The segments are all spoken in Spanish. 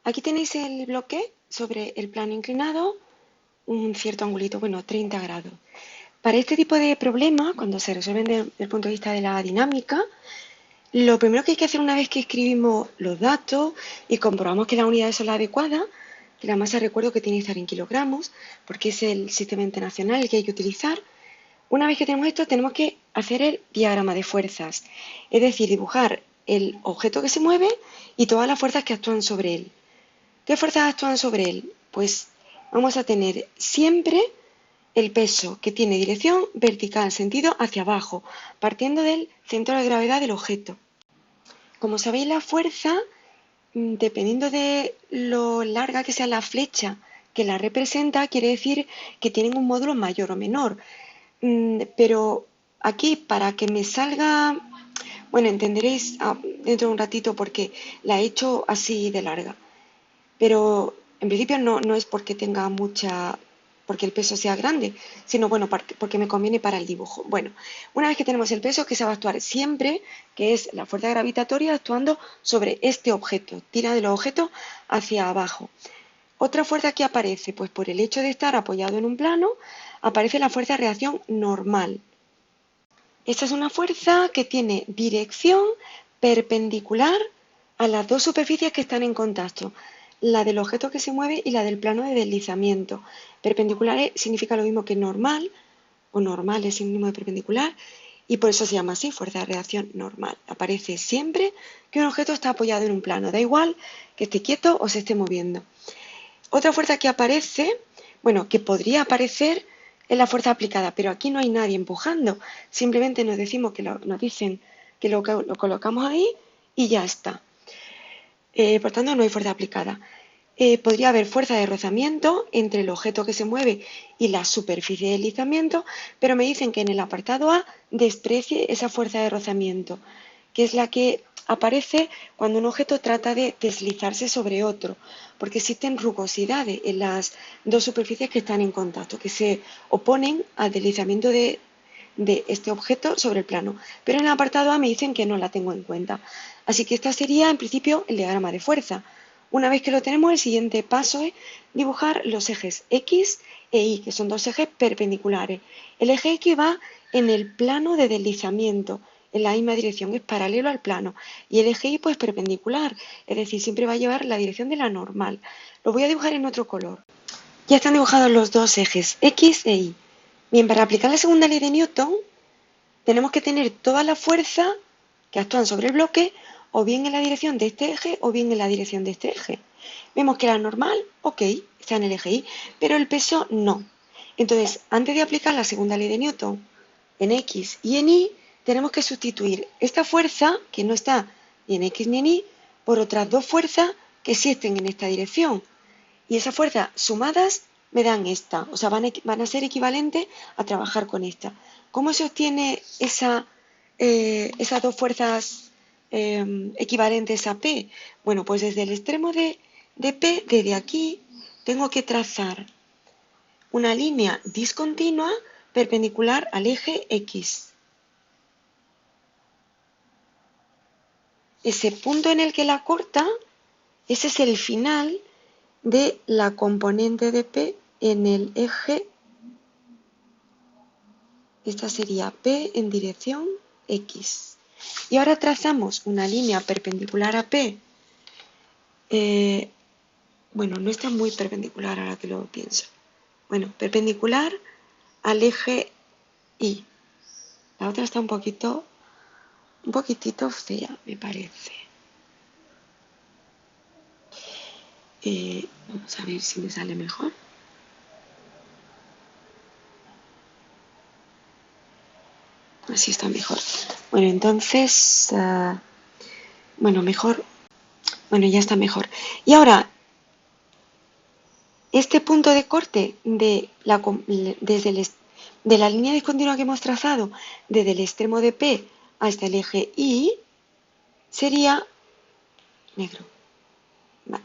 Aquí tenéis el bloque sobre el plano inclinado, un cierto angulito, bueno, 30 grados. Para este tipo de problemas, cuando se resuelven desde el punto de vista de la dinámica, lo primero que hay que hacer una vez que escribimos los datos y comprobamos que las unidades son las adecuadas, que la masa recuerdo que tiene que estar en kilogramos, porque es el sistema internacional el que hay que utilizar. Una vez que tenemos esto, tenemos que hacer el diagrama de fuerzas, es decir, dibujar el objeto que se mueve y todas las fuerzas que actúan sobre él. ¿Qué fuerzas actúan sobre él? Pues vamos a tener siempre el peso que tiene dirección vertical, sentido hacia abajo, partiendo del centro de gravedad del objeto. Como sabéis, la fuerza, dependiendo de lo larga que sea la flecha que la representa, quiere decir que tienen un módulo mayor o menor. Pero aquí, para que me salga, bueno, entenderéis dentro de un ratito porque la he hecho así de larga. Pero en principio no es porque tenga porque el peso sea grande, sino bueno, porque me conviene para el dibujo. Bueno, una vez que tenemos el peso, que se va a actuar siempre, que es la fuerza gravitatoria actuando sobre este objeto, tira del objeto hacia abajo. Otra fuerza que aparece, pues por el hecho de estar apoyado en un plano, aparece la fuerza de reacción normal. Esta es una fuerza que tiene dirección perpendicular a las dos superficies que están en contacto, la del objeto que se mueve y la del plano de deslizamiento. Perpendicular significa lo mismo que normal, o normal es sinónimo de perpendicular, y por eso se llama así, fuerza de reacción normal. Aparece siempre que un objeto está apoyado en un plano, da igual que esté quieto o se esté moviendo. Otra fuerza que aparece, bueno, que podría aparecer, es la fuerza aplicada, pero aquí no hay nadie empujando. Simplemente nos decimos que nos dicen que lo colocamos ahí y ya está. Por tanto, no hay fuerza aplicada. Podría haber fuerza de rozamiento entre el objeto que se mueve y la superficie de deslizamiento, pero me dicen que en el apartado A desprecie esa fuerza de rozamiento, que es la que aparece cuando un objeto trata de deslizarse sobre otro, porque existen rugosidades en las dos superficies que están en contacto, que se oponen al deslizamiento de este objeto sobre el plano. Pero en el apartado A me dicen que no la tengo en cuenta. Así que esta sería, en principio, el diagrama de fuerza. Una vez que lo tenemos, el siguiente paso es dibujar los ejes X e Y, que son dos ejes perpendiculares. El eje X va en el plano de deslizamiento, en la misma dirección, es paralelo al plano. Y el eje Y pues perpendicular, es decir, siempre va a llevar la dirección de la normal. Lo voy a dibujar en otro color. Ya están dibujados los dos ejes X e Y. Bien, para aplicar la segunda ley de Newton, tenemos que tener toda la fuerza que actúan sobre el bloque o bien en la dirección de este eje o bien en la dirección de este eje. Vemos que la normal, ok, está en el eje Y, pero el peso no. Entonces, antes de aplicar la segunda ley de Newton en X y en Y, tenemos que sustituir esta fuerza, que no está ni en X ni en Y, por otras dos fuerzas que sí estén en esta dirección. Y esas fuerzas sumadas me dan esta, o sea, van a ser equivalentes a trabajar con esta. ¿Cómo se obtiene esas dos fuerzas equivalentes a P? Bueno, pues desde el extremo de P, desde aquí, tengo que trazar una línea discontinua perpendicular al eje X. Ese punto en el que la corta, ese es el final de la componente de P en el eje. Esta sería P en dirección X. Y ahora trazamos una línea perpendicular a P. Bueno, no está muy perpendicular ahora que lo pienso. Bueno, perpendicular al eje Y. La otra está un poquitito fea, me parece. Vamos a ver si me sale mejor. Así está mejor. Bueno, entonces, bueno, mejor. Bueno, ya está mejor. Y ahora, este punto de corte de la línea discontinua que hemos trazado desde el extremo de P hasta el eje Y sería negro.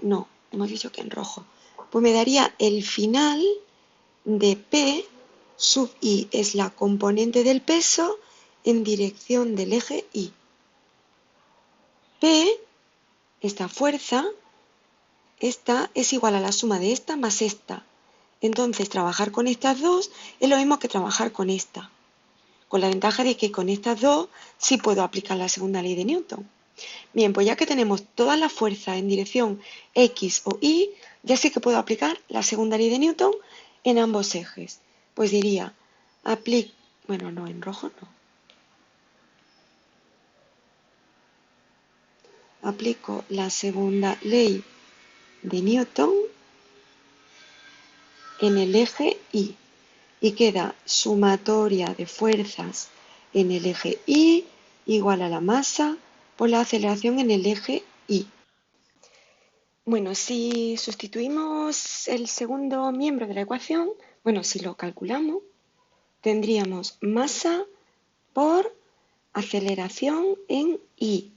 No, hemos dicho que en rojo. Pues me daría el final de P sub I, es la componente del peso en dirección del eje Y. P, esta fuerza, esta es igual a la suma de esta más esta. Entonces, trabajar con estas dos es lo mismo que trabajar con esta, con la ventaja de que con estas dos sí puedo aplicar la segunda ley de Newton. Bien, pues ya que tenemos todas las fuerzas en dirección X o Y, ya sí que puedo aplicar la segunda ley de Newton en ambos ejes. Pues diría, bueno, no, en rojo no. Aplico la segunda ley de Newton en el eje Y y queda sumatoria de fuerzas en el eje Y igual a la masa por la aceleración en el eje Y. Bueno, si sustituimos el segundo miembro de la ecuación, bueno, si lo calculamos, tendríamos masa por aceleración en Y.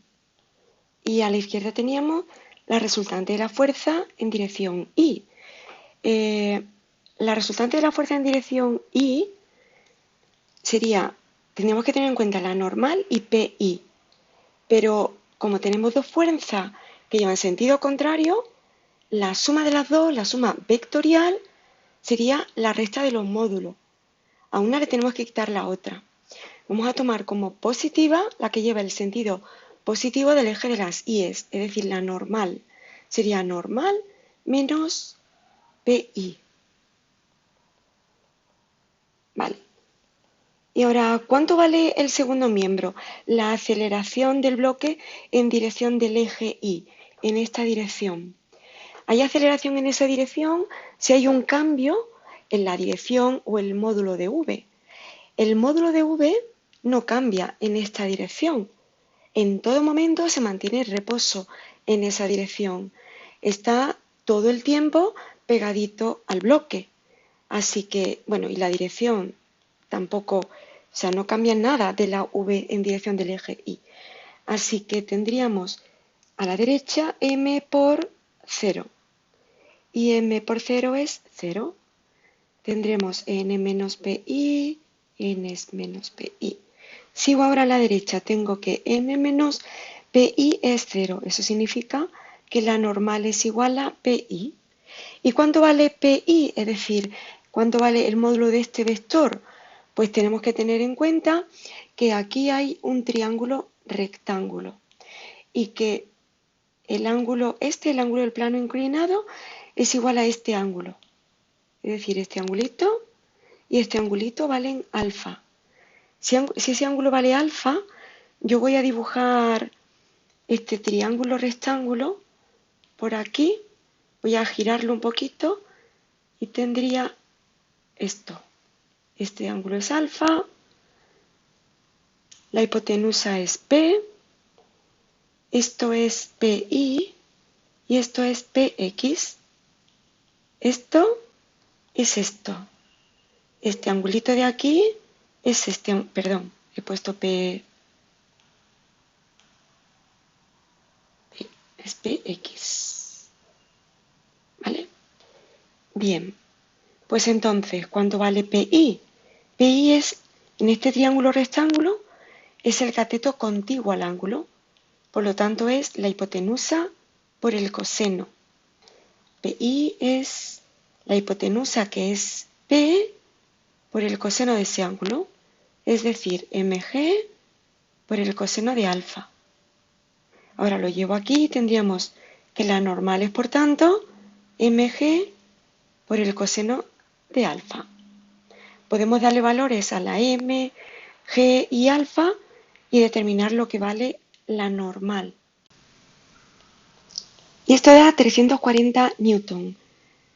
Y a la izquierda teníamos la resultante de la fuerza en dirección Y. La resultante de la fuerza en dirección Y sería, tendríamos que tener en cuenta la normal y PI. Pero como tenemos dos fuerzas que llevan sentido contrario, la suma de las dos, la suma vectorial, sería la resta de los módulos. A una le tenemos que quitar la otra. Vamos a tomar como positiva la que lleva el sentido positivo del eje de las I's, es decir, la normal. Sería normal menos PI. Vale. Y ahora, ¿cuánto vale el segundo miembro? La aceleración del bloque en dirección del eje Y, en esta dirección. ¿Hay aceleración en esa dirección si hay un cambio en la dirección o el módulo de V? El módulo de V no cambia en esta dirección. En todo momento se mantiene el reposo en esa dirección. Está todo el tiempo pegadito al bloque. Así que, bueno, y la dirección tampoco, o sea, no cambia nada de la V en dirección del eje Y. Así que tendríamos a la derecha m por 0. Y m por 0 es 0. Tendremos n menos pi, n es menos pi. Sigo ahora a la derecha, tengo que n menos pi es 0. Eso significa que la normal es igual a pi. ¿Y cuánto vale pi? Es decir, ¿cuánto vale el módulo de este vector? Pues tenemos que tener en cuenta que aquí hay un triángulo rectángulo y que el ángulo el ángulo del plano inclinado, es igual a este ángulo. Es decir, este angulito y este angulito valen alfa. Si ese ángulo vale alfa, yo voy a dibujar este triángulo rectángulo por aquí, voy a girarlo un poquito y tendría esto. Este ángulo es alfa, la hipotenusa es P, esto es PI y esto es PX. Esto es esto. Este angulito de aquí es este, perdón, he puesto P, es PX. ¿Vale? Bien, pues entonces, ¿cuánto vale PI? PI es, en este triángulo rectángulo, es el cateto contiguo al ángulo. Por lo tanto, es la hipotenusa por el coseno. PI es la hipotenusa, que es P por el coseno de ese ángulo, es decir, mg por el coseno de alfa. Ahora lo llevo aquí y tendríamos que la normal es, por tanto, mg por el coseno de alfa. Podemos darle valores a la m, g y alfa y determinar lo que vale la normal. Y esto da 340 newton.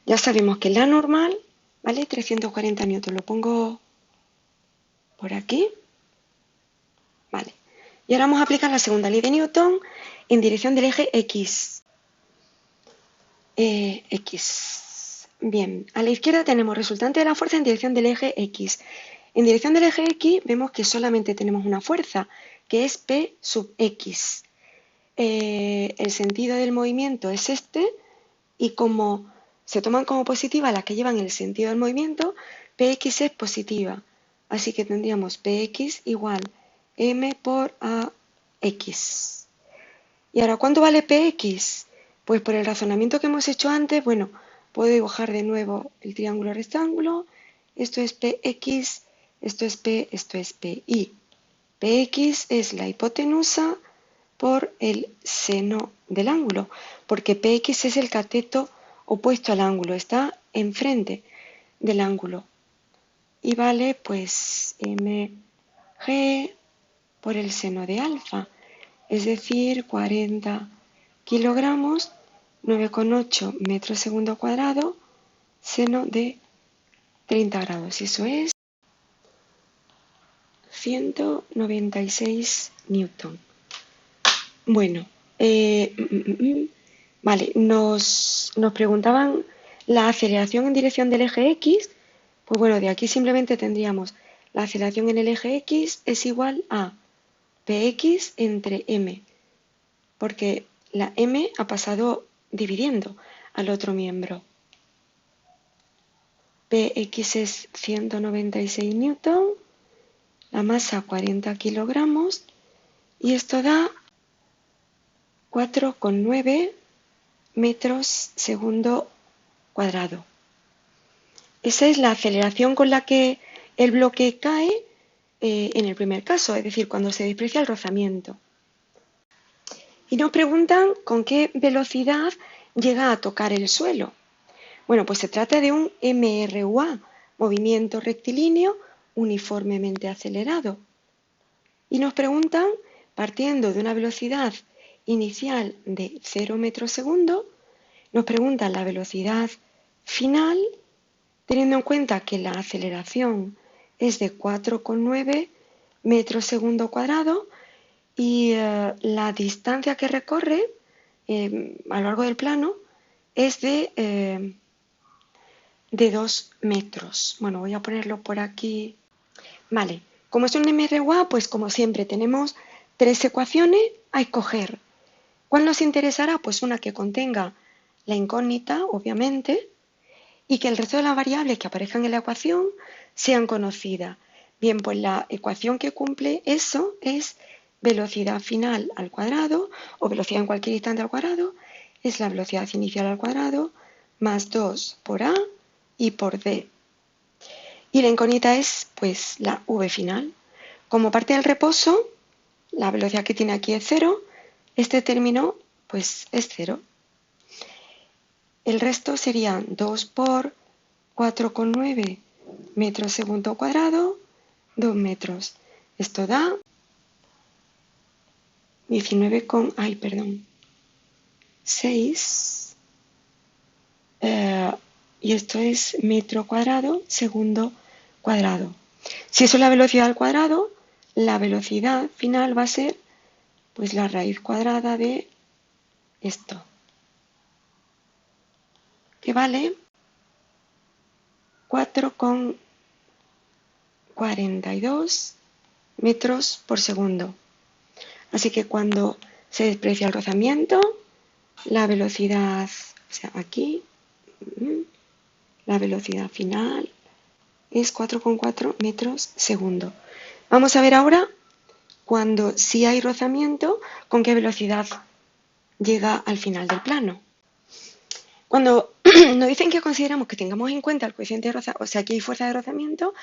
Ya sabemos que la normal vale 340 newton. Lo pongo por aquí. Vale. Y ahora vamos a aplicar la segunda ley de Newton en dirección del eje X. X. Bien, a la izquierda tenemos resultante de la fuerza en dirección del eje X. En dirección del eje X vemos que solamente tenemos una fuerza, que es P sub X. El sentido del movimiento es este, y como se toman como positiva las que llevan el sentido del movimiento, Px es positiva. Así que tendríamos Px igual m por ax. Y ahora, ¿cuánto vale Px? Pues por el razonamiento que hemos hecho antes, bueno, puedo dibujar de nuevo el triángulo rectángulo. Esto es PX, esto es P, esto es PI. PX es la hipotenusa por el seno del ángulo, porque PX es el cateto opuesto al ángulo, está enfrente del ángulo. Y vale pues mg por el seno de alfa, es decir, 40 kilogramos, 9,8 metros segundo cuadrado, seno de 30 grados. Eso es 196 newton. Bueno, vale, nos preguntaban la aceleración en dirección del eje X. Pues bueno, de aquí simplemente tendríamos la aceleración en el eje X es igual a Px entre m, porque la m ha pasado dividiendo al otro miembro. Px es 196 newton, la masa 40 kilogramos, y esto da 4,9 metros segundo cuadrado. Esa es la aceleración con la que el bloque cae en el primer caso, es decir, cuando se desprecia el rozamiento. Y nos preguntan con qué velocidad llega a tocar el suelo. Bueno, pues se trata de un MRUA, movimiento rectilíneo uniformemente acelerado. Y nos preguntan, partiendo de una velocidad inicial de 0 metros segundo, nos preguntan la velocidad final, teniendo en cuenta que la aceleración es de 4,9 metros segundo cuadrado y la distancia que recorre a lo largo del plano es de 2 metros. Bueno, voy a ponerlo por aquí. Vale, como es un MRUA, pues como siempre tenemos 3 ecuaciones a escoger. ¿Cuál nos interesará? Pues una que contenga la incógnita, obviamente, y que el resto de las variables que aparezcan en la ecuación sean conocidas. Bien, pues la ecuación que cumple eso es velocidad final al cuadrado, o velocidad en cualquier instante al cuadrado, es la velocidad inicial al cuadrado, más 2 por a y por d. Y la incógnita es, pues, la v final. Como parte del reposo, la velocidad que tiene aquí es 0, este término, pues, es 0. El resto serían 2 por 4,9 metros segundo cuadrado, 2 metros. Esto da 6. Y esto es metro cuadrado segundo cuadrado. Si eso es la velocidad al cuadrado, la velocidad final va a ser pues la raíz cuadrada de esto, que vale 4,42 metros por segundo. Así que cuando se desprecia el rozamiento, la velocidad, o sea, aquí, la velocidad final es 4,4 metros segundo. Vamos a ver ahora, cuando sí hay rozamiento, con qué velocidad llega al final del plano. Cuando nos dicen que consideramos que tengamos en cuenta el coeficiente de rozamiento, o sea, que hay fuerza de rozamiento,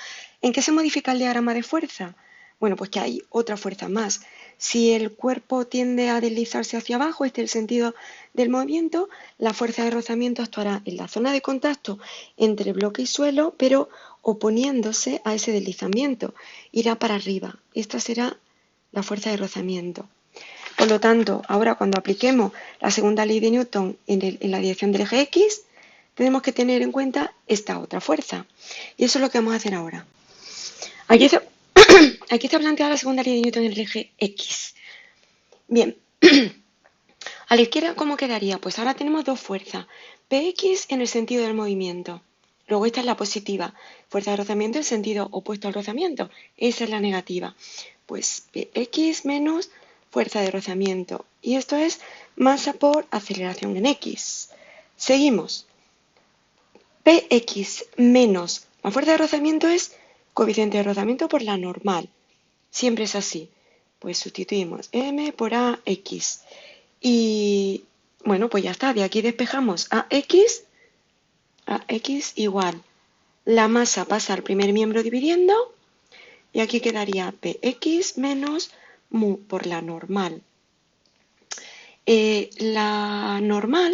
¿en qué se modifica el diagrama de fuerza? Bueno, pues que hay otra fuerza más. Si el cuerpo tiende a deslizarse hacia abajo, este es el sentido del movimiento, la fuerza de rozamiento actuará en la zona de contacto entre bloque y suelo, pero oponiéndose a ese deslizamiento. Irá para arriba. Esta será la fuerza de rozamiento. Por lo tanto, ahora cuando apliquemos la segunda ley de Newton en la dirección del eje X, tenemos que tener en cuenta esta otra fuerza. Y eso es lo que vamos a hacer ahora. Aquí está planteada la segunda ley de Newton en el eje X. Bien, a la izquierda, ¿cómo quedaría? Pues ahora tenemos dos fuerzas. Px en el sentido del movimiento. Luego esta es la positiva. Fuerza de rozamiento en sentido opuesto al rozamiento. Esa es la negativa. Pues Px menos fuerza de rozamiento. Y esto es masa por aceleración en X. Seguimos. Px menos la fuerza de rozamiento es coeficiente de rozamiento por la normal. Siempre es así. Pues sustituimos m por ax. Y Bueno, pues ya está. De aquí despejamos a x igual. La masa pasa al primer miembro dividiendo y aquí quedaría px menos mu por la normal. La normal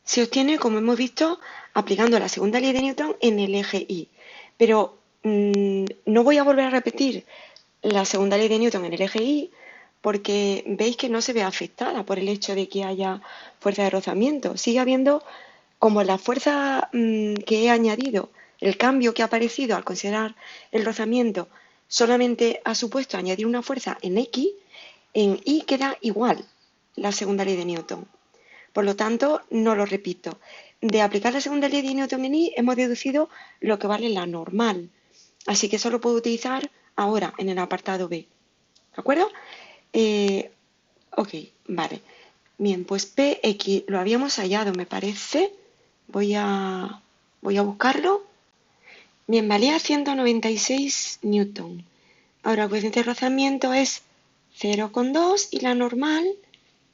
se obtiene, como hemos visto, aplicando la segunda ley de Newton en el eje Y. Pero no voy a volver a repetir la segunda ley de Newton en el eje Y porque veis que no se ve afectada por el hecho de que haya fuerza de rozamiento. Sigue habiendo como la fuerza que he añadido, el cambio que ha aparecido al considerar el rozamiento solamente ha supuesto añadir una fuerza en X, en Y queda igual la segunda ley de Newton. Por lo tanto, no lo repito. De aplicar la segunda ley de Newton en Y hemos deducido lo que vale la normal. Así que eso lo puedo utilizar ahora en el apartado B. ¿De acuerdo? Ok, vale. Bien, pues Px lo habíamos hallado, me parece. Voy a buscarlo. Bien, valía 196 newton. Ahora la coeficiente de rozamiento es 0,2 y la normal,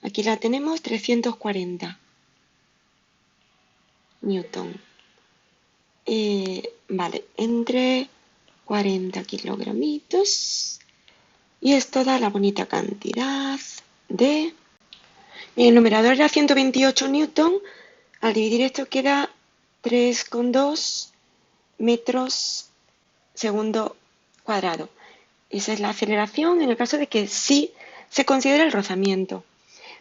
aquí la tenemos, 340 newton. Vale, entre 40 kilogramitos. Y esto da la bonita cantidad de... El numerador era 128 newton. Al dividir esto queda 3,2 metros segundo cuadrado. Esa es la aceleración en el caso de que sí se considera el rozamiento.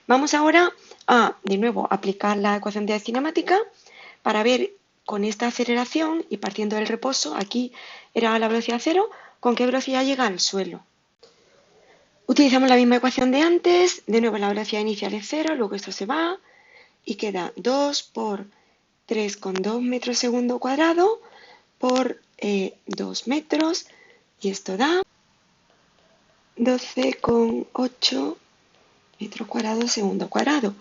Vamos ahora a, de nuevo, aplicar la ecuación de cinemática para ver con esta aceleración y partiendo del reposo, aquí era la velocidad cero, con qué velocidad llega al suelo. Utilizamos la misma ecuación de antes, de nuevo la velocidad inicial es cero, luego esto se va y queda 2 por 3,2 metros segundo cuadrado por 2 metros y esto da 12,8 metros cuadrados segundo cuadrado.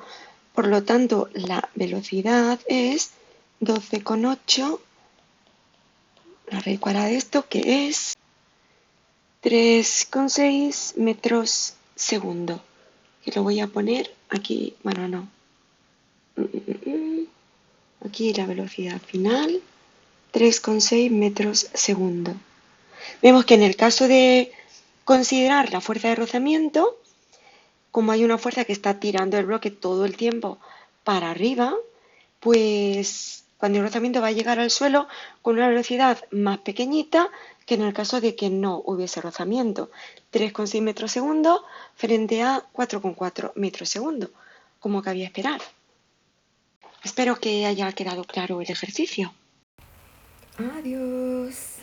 Por lo tanto, la velocidad es 12,8, la raíz cuadrada de esto, que es 3,6 metros segundo. Que lo voy a poner aquí, bueno, no. Aquí la velocidad final, 3,6 metros segundo. Vemos que en el caso de considerar la fuerza de rozamiento, como hay una fuerza que está tirando el bloque todo el tiempo para arriba, pues cuando el rozamiento va a llegar al suelo con una velocidad más pequeñita que en el caso de que no hubiese rozamiento. 3,6 metros segundo frente a 4,4 metros segundo, como cabía esperar. Espero que haya quedado claro el ejercicio. Adiós.